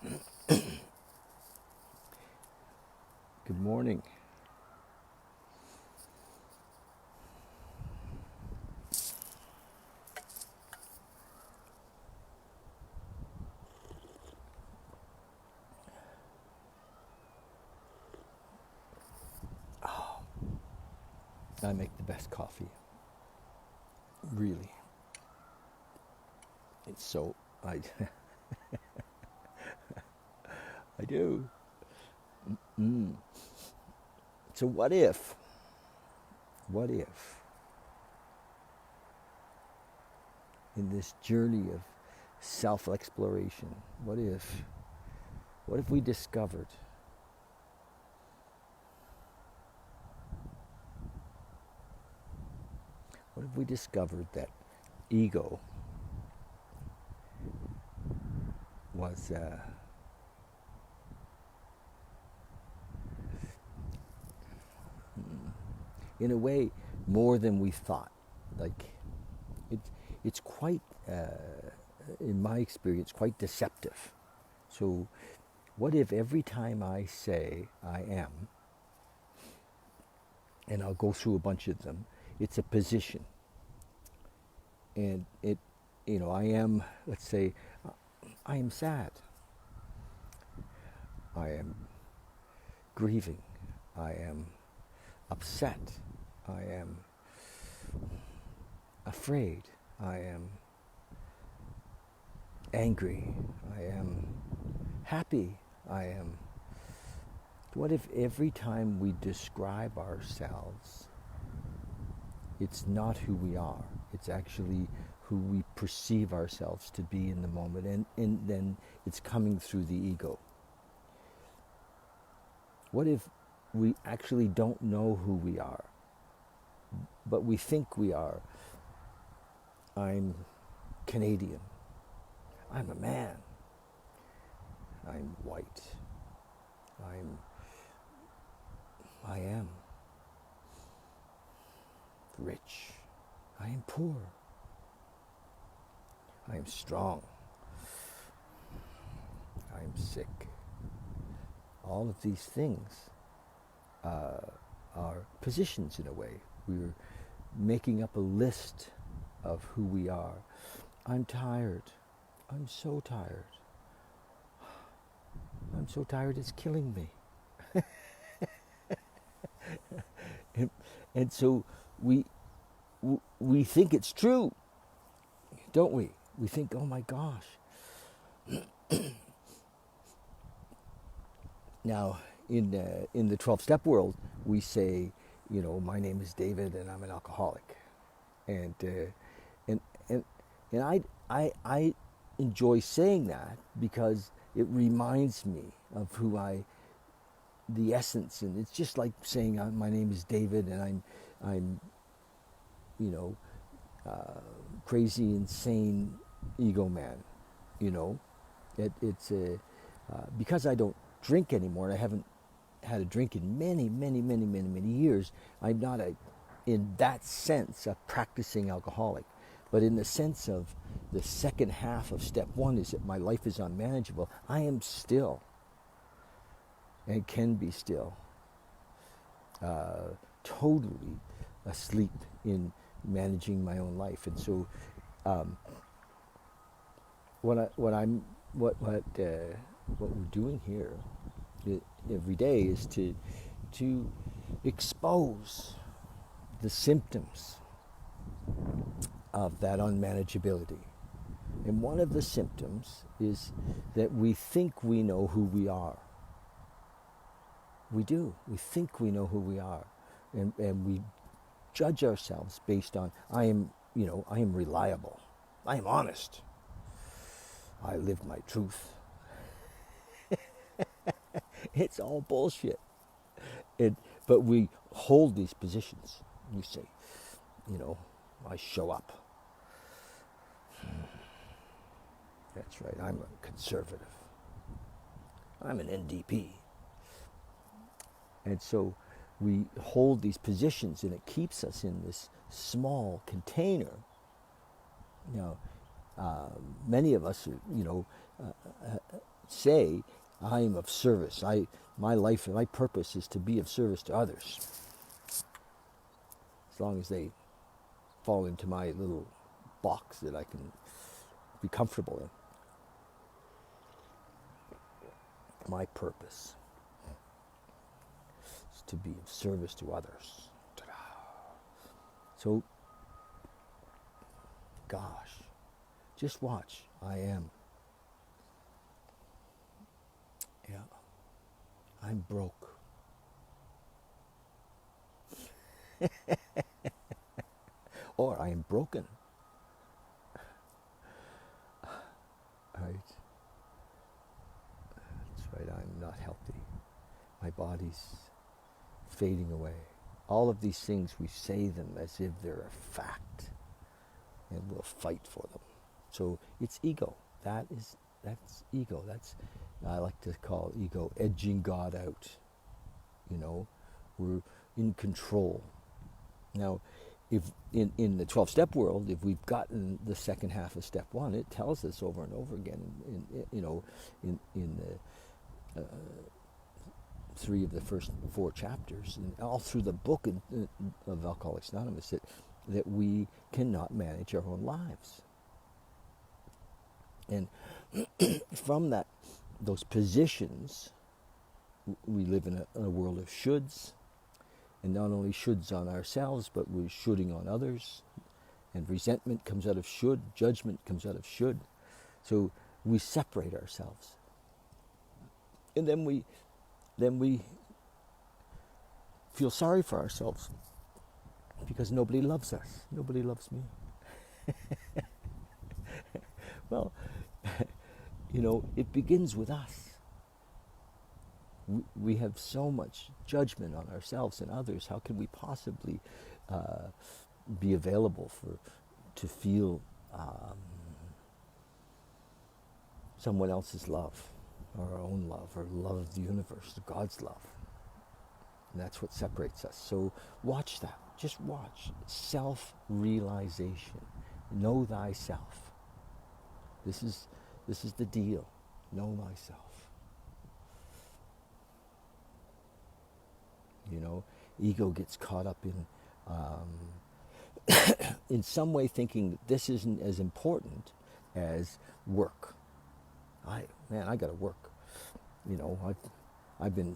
Good morning. I make the best coffee. Really. It's so I I do. Mm. So what if in this journey of self-exploration, what if we discovered that ego was in a way more than we thought. Like it, it's quite, in my experience, quite deceptive. So, what if every time I say I am, and I'll go through a bunch of them, it's a position, and I am. Let's say, I am sad. I am grieving. I am upset. I am afraid. I am angry. I am happy. I am. What if every time we describe ourselves, it's not who we are, it's actually who we perceive ourselves to be in the moment, and then it's coming through the ego? What if we actually don't know who we are, but we think we are? I'm Canadian. I'm a man. I'm white. I am rich. I am poor. I am strong. I am sick. All of these things are positions in a way. We're making up a list of who we are. I'm tired. I'm so tired. I'm so tired it's killing me. And so we think it's true, don't we? We think, oh my gosh. Now, in the 12-step world, we say, my name is David and I'm an alcoholic, and and and and I enjoy saying that because it reminds me of the essence, and it's just like saying my name is David and I'm you know crazy, insane ego man. You know, it's a because I don't drink anymore, and I haven't had a drink in many, many, many, many, many years. I'm not in that sense, a practicing alcoholic, but in the sense of the second half of step one is that my life is unmanageable. I am still, and can be still, totally asleep in managing my own life. And so, what we're doing here every day is to expose the symptoms of that unmanageability. And one of the symptoms is that we think we know who we are. We do. We think we know who we are. And we judge ourselves based on, I am reliable. I am honest. I live my truth. It's all bullshit. But we hold these positions. You say, I show up. That's right, I'm a conservative. I'm an NDP. And so we hold these positions, and it keeps us in this small container. Many of us, say, I am of service. My life and my purpose is to be of service to others. As long as they fall into my little box that I can be comfortable in. My purpose is to be of service to others. So, gosh, just watch. I am. Yeah. I'm broke. Or I am broken. Right? That's right, I'm not healthy. My body's fading away. All of these things, we say them as if they're a fact, and we'll fight for them. So it's ego. That's ego. I like to call ego edging God out. We're in control. Now, if in the 12-step world, if we've gotten the second half of step 1, it tells us over and over again, in the 3 of the first 4 chapters, and all through the book of Alcoholics Anonymous, that we cannot manage our own lives. And from those positions, we live in a world of shoulds, and not only shoulds on ourselves, but we're shoulding on others, and resentment comes out of should, judgment comes out of should. So we separate ourselves, and then we feel sorry for ourselves because nobody loves us. Nobody loves me. Well, it begins with us. We have so much judgment on ourselves and others. How can we possibly be available to feel someone else's love, or our own love, or love of the universe, God's love? And that's what separates us. So watch that. Just watch. Self-realization. Know thyself. This is the deal. Know myself. Ego gets caught up in some way thinking that this isn't as important as work. I got to work. I've been,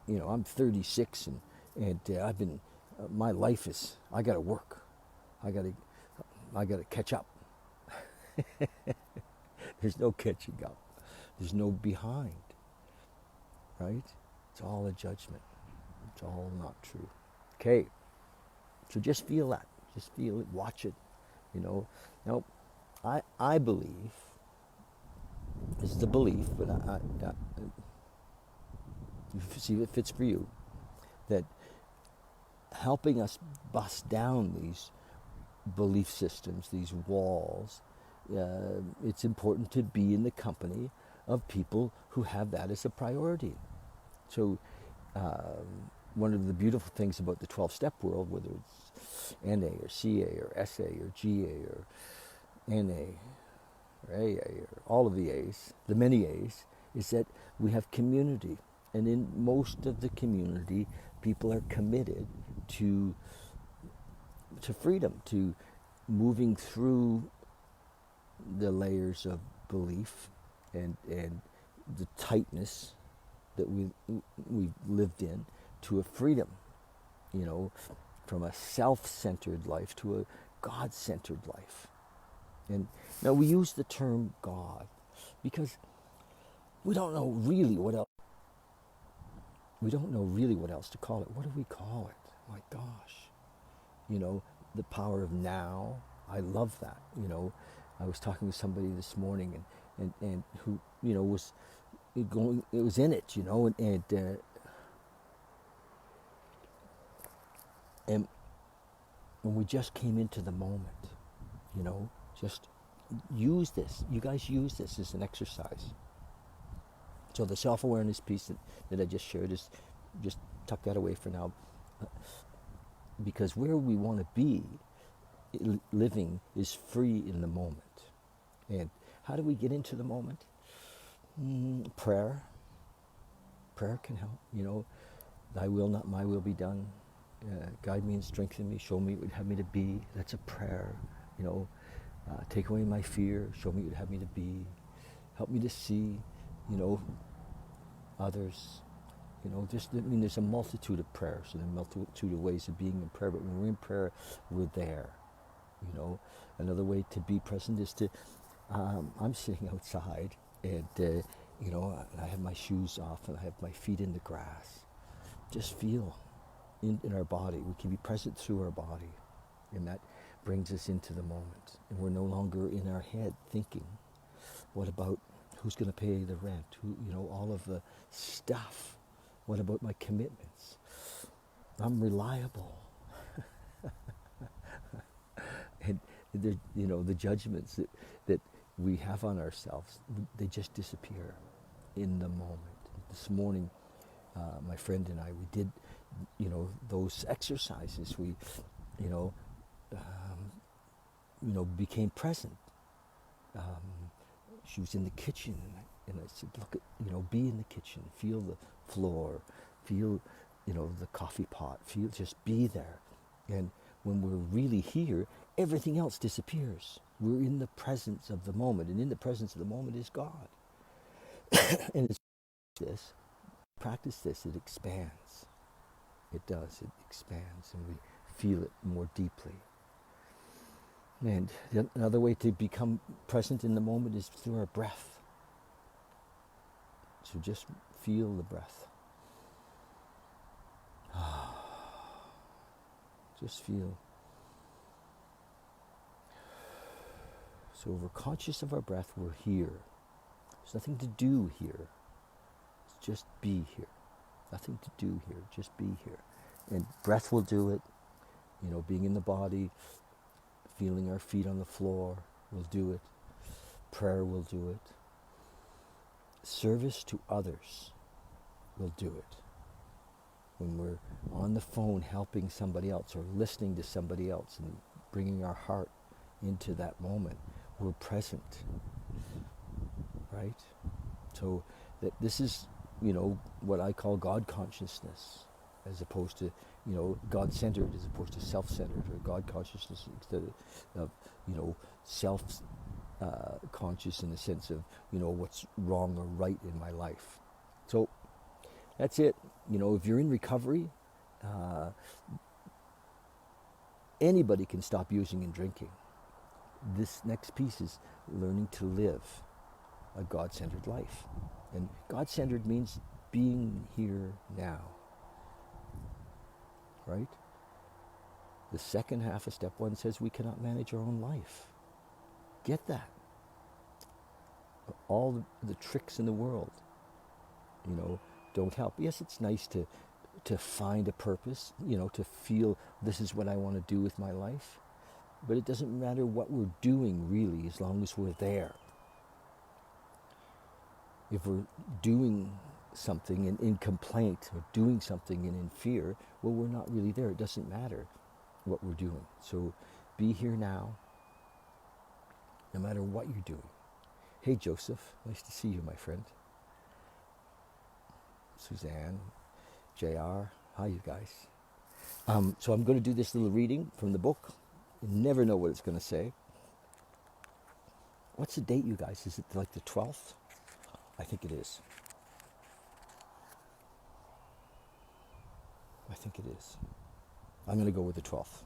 I'm 36 and I've been, my life is, I got to work. I got to catch up. There's no catching up. There's no behind. Right? It's all a judgment. It's all not true. Okay. So just feel that. Just feel it. Watch it. Now, I believe, this is a belief, but you see if it fits for you, that helping us bust down these belief systems, these walls, it's important to be in the company of people who have that as a priority. So one of the beautiful things about the 12-step world, whether it's NA or CA or SA or GA or NA or AA or all of the A's, the many A's, is that we have community. And in most of the community, people are committed to freedom, to moving through the layers of belief and the tightness that we've lived in, to a freedom, from a self-centered life to a God-centered life. And now we use the term God because we don't know really what else. We don't know really what else to call it. What do we call it? My gosh. The power of now. I love that. I was talking to somebody this morning and who, was going, it was in it, and we just came into the moment, just use this. You guys use this as an exercise. So the self-awareness piece that I just shared is, just tuck that away for now, because where we want to be living is free in the moment. And how do we get into the moment? Prayer. Prayer can help. Thy will, not my will, be done. Guide me and strengthen me. Show me what you'd have me to be. That's a prayer. Take away my fear. Show me what you'd have me to be. Help me to see, others. There's a multitude of prayers and a multitude of ways of being in prayer. But when we're in prayer, we're there. Another way to be present is to. I'm sitting outside, and I have my shoes off, and I have my feet in the grass. Just feel in our body. We can be present through our body, and that brings us into the moment. And we're no longer in our head thinking, what about who's going to pay the rent? All of the stuff. What about my commitments? I'm reliable. And the judgments that we have on ourselves, they just disappear in the moment. This morning, my friend and I, we did, those exercises. We, became present. She was in the kitchen, and I said, look at, be in the kitchen, feel the floor, feel, the coffee pot, just be there. And when we're really here, everything else disappears. We're in the presence of the moment, and in the presence of the moment is God. And it's practice this, it expands. It does, it expands, and we feel it more deeply. And another way to become present in the moment is through our breath. So just feel the breath. Just feel. So if we're conscious of our breath, we're here. There's nothing to do here. It's just be here. Nothing to do here, just be here. And breath will do it. Being in the body, feeling our feet on the floor will do it. Prayer will do it. Service to others will do it. When we're on the phone helping somebody else or listening to somebody else and bringing our heart into that moment, we're present, right? So that this is, what I call God consciousness, as opposed to, God-centered as opposed to self-centered, or God consciousness instead of, self-conscious in the sense of, what's wrong or right in my life. So that's it. If you're in recovery, anybody can stop using and drinking. This next piece is learning to live a God-centered life. And God-centered means being here now. Right? The second half of step 1 says we cannot manage our own life. Get that. All the tricks in the world, don't help. Yes, it's nice to find a purpose, to feel this is what I want to do with my life. But it doesn't matter what we're doing, really, as long as we're there. If we're doing something in complaint or doing something in fear, well, we're not really there. It doesn't matter what we're doing. So be here now, no matter what you're doing. Hey, Joseph, nice to see you, my friend. Suzanne, JR, hi, you guys. So I'm going to do this little reading from the book. You never know what it's going to say. What's the date, you guys? Is it like the 12th? I think it is. I think it is. I'm going to go with the 12th.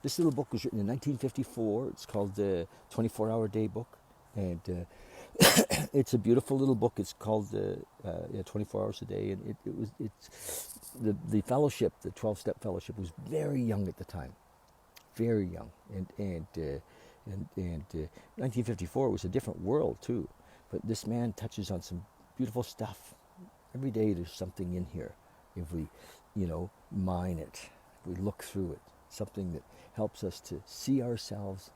This little book was written in 1954. It's called the 24-Hour Day Book. And it's a beautiful little book. It's called 24 Hours a Day. And it's the fellowship, the 12-step fellowship, was very young at the time. Very young. And 1954 was a different world, too. But this man touches on some beautiful stuff. Every day there's something in here. If we, mine it, if we look through it, something that helps us to see ourselves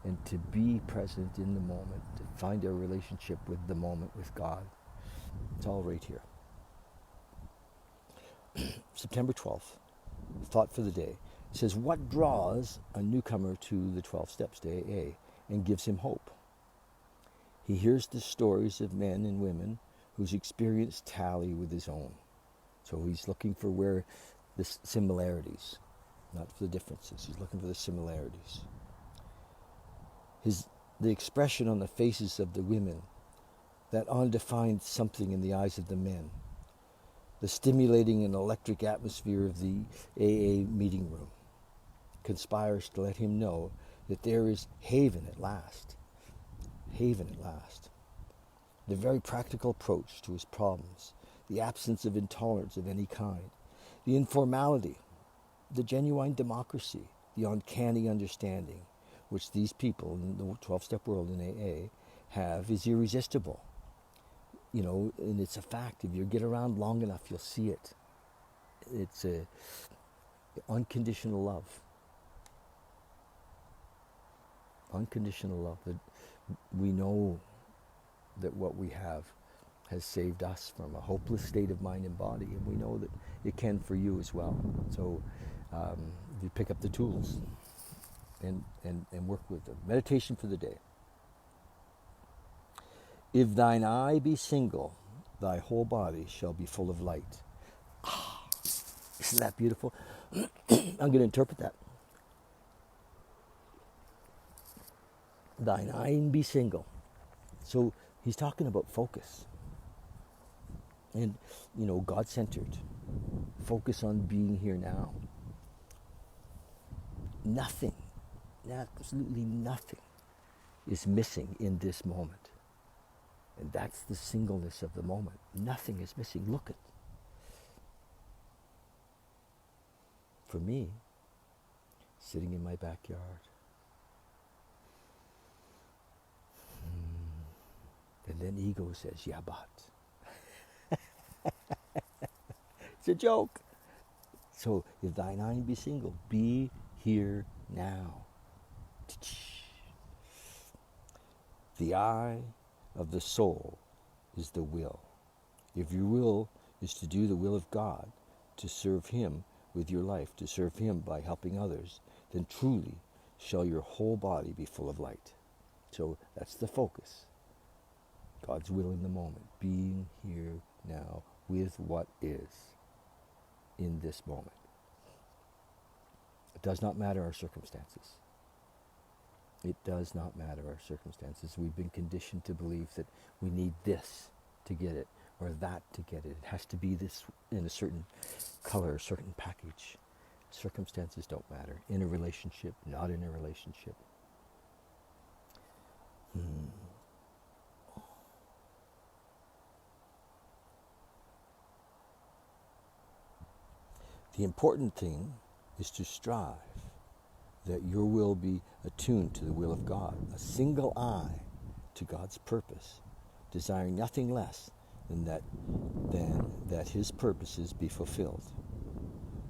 and to be present in the moment, to find our relationship with the moment, with God. It's all right here. September 12th, thought for the day. It says, what draws a newcomer to the 12 steps to AA and gives him hope? He hears the stories of men and women whose experience tally with his own. So he's looking for where the similarities, not for the differences. He's looking for the similarities. The expression on the faces of the women, that undefined something in the eyes of the men, the stimulating and electric atmosphere of the AA meeting room conspires to let him know that there is haven at last. Haven at last. The very practical approach to his problems, the absence of intolerance of any kind, the informality, the genuine democracy, the uncanny understanding which these people in the 12-step world in AA have is irresistible. And it's a fact. If you get around long enough, you'll see it. It's a unconditional love. Unconditional love. That we know that what we have has saved us from a hopeless state of mind and body, and we know that it can for you as well. So you pick up the tools and work with them. Meditation for the day. If thine eye be single, thy whole body shall be full of light. Isn't that beautiful? I'm going to interpret that. Thine eye be single. So he's talking about focus. And, God-centered. Focus on being here now. Nothing, absolutely nothing is missing in this moment. And that's the singleness of the moment. Nothing is missing. Look at. For me, sitting in my backyard. And then ego says, yeah, but. It's a joke. So if thine eye be single, be here now. The eye of the soul is the will. If your will is to do the will of God, to serve Him with your life, to serve Him by helping others, then truly shall your whole body be full of light. So that's the focus. God's will in the moment, being here now with what is in this moment. It does not matter our circumstances. It does not matter our circumstances. We've been conditioned to believe that we need this to get it or that to get it. It has to be this in a certain color, a certain package. Circumstances don't matter. In a relationship, not in a relationship. The important thing is to strive that your will be attuned to the will of God, a single eye to God's purpose, desiring nothing less than that His purposes be fulfilled.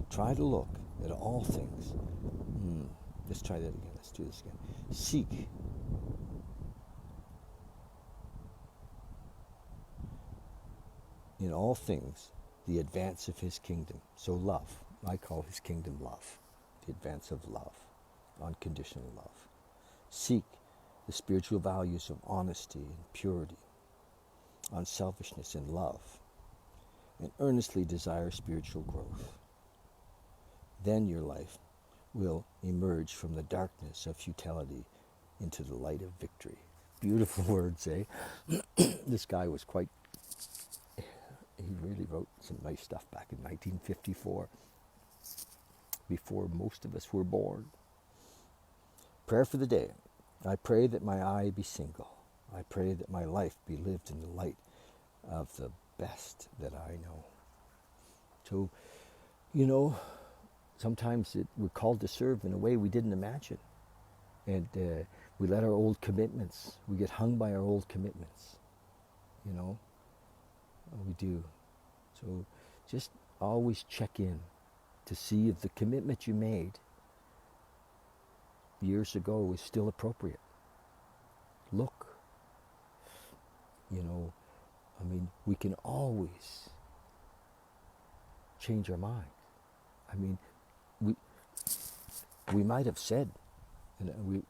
Try to look at all things. Let's try that again. Let's do this again. Seek in all things the advance of His kingdom. So love. I call His kingdom love. The advance of love. Unconditional love. Seek the spiritual values of honesty and purity, unselfishness and love, and earnestly desire spiritual growth. Then your life will emerge from the darkness of futility into the light of victory. Beautiful words, eh? This guy was he really wrote some nice stuff back in 1954, before most of us were born. Prayer for the day. I pray that my eye be single. I pray that my life be lived in the light of the best that I know. So, sometimes we're called to serve in a way we didn't imagine. And we let our old commitments, we get hung by our old commitments. We do. So just always check in to see if the commitment you made years ago is still appropriate. Look. We can always change our mind. We might have said, and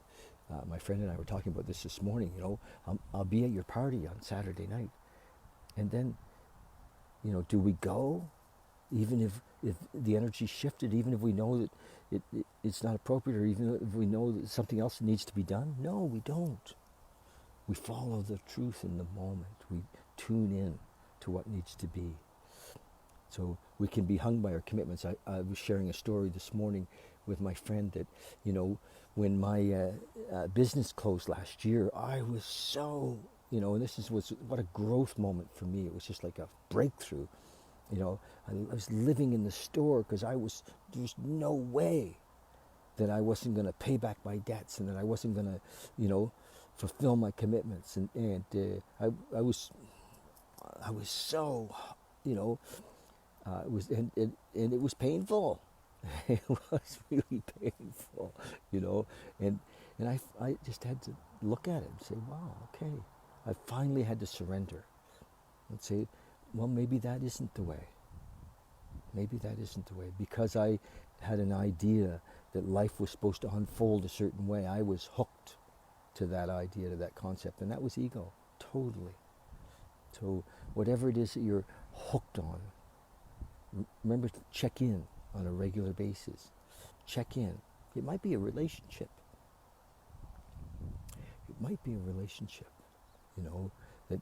My friend and I were talking about this morning. You know, I'll be at your party on Saturday night, and then, you know, do we go, even if the energy shifted, even if we know that it's not appropriate, or even if we know that something else needs to be done? No, we don't. We follow the truth in the moment. We tune in to what needs to be. So we can be hung by our commitments. I was sharing a story this morning with my friend that, you know, when my business closed last year, I was so, you know, and was what a growth moment for me. It was just like a breakthrough. You know, I was living in the store because there was no way that I wasn't going to pay back my debts, and that I wasn't going to, you know, fulfill my commitments. And I was so, you know, it was, and it was painful. It was really painful, you know, and I just had to look at it and say, wow, okay, I finally had to surrender and say, well, maybe that isn't the way. Maybe that isn't the way. Because I had an idea that life was supposed to unfold a certain way, I was hooked to that idea, to that concept, and that was ego, totally. So whatever it is that you're hooked on, remember to check in on a regular basis. Check in. It might be a relationship. It might be a relationship, you know, that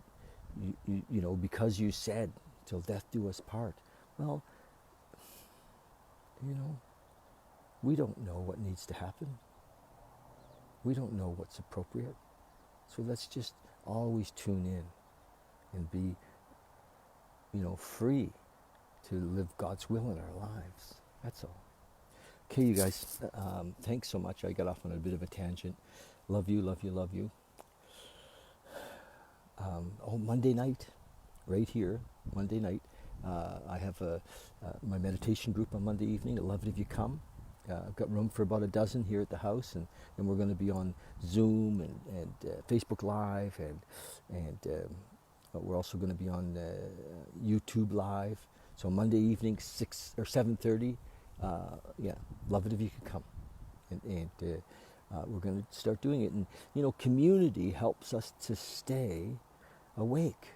you know, because you said till death do us part. Well, you know, we don't know what needs to happen. We don't know what's appropriate. So let's just always tune in and be, you know, free to live God's will in our lives. That's all. Okay, you guys, thanks so much. I got off on a bit of a tangent. Love you, love you, love you. Monday night, right here, Monday night, I have my meditation group on Monday evening. I'd love it if you come. I've got room for about a dozen here at the house, and we're going to be on Zoom and Facebook Live, and we're also going to be on YouTube Live. So Monday evening, 6 or 7:30. Yeah, love it if you could come, and we're going to start doing it. And you know, community helps us to stay awake.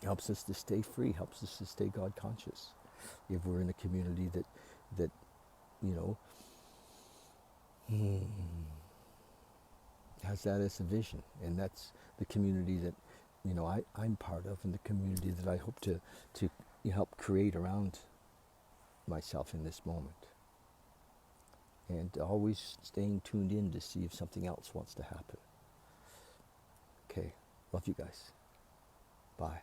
Helps us to stay free. Helps us to stay God conscious. If we're in a community that you know has that as a vision, and that's the community that, you know, I'm part of, and the community that I hope to help create around myself in this moment, and always staying tuned in to see if something else wants to happen. Okay, love you guys. Bye.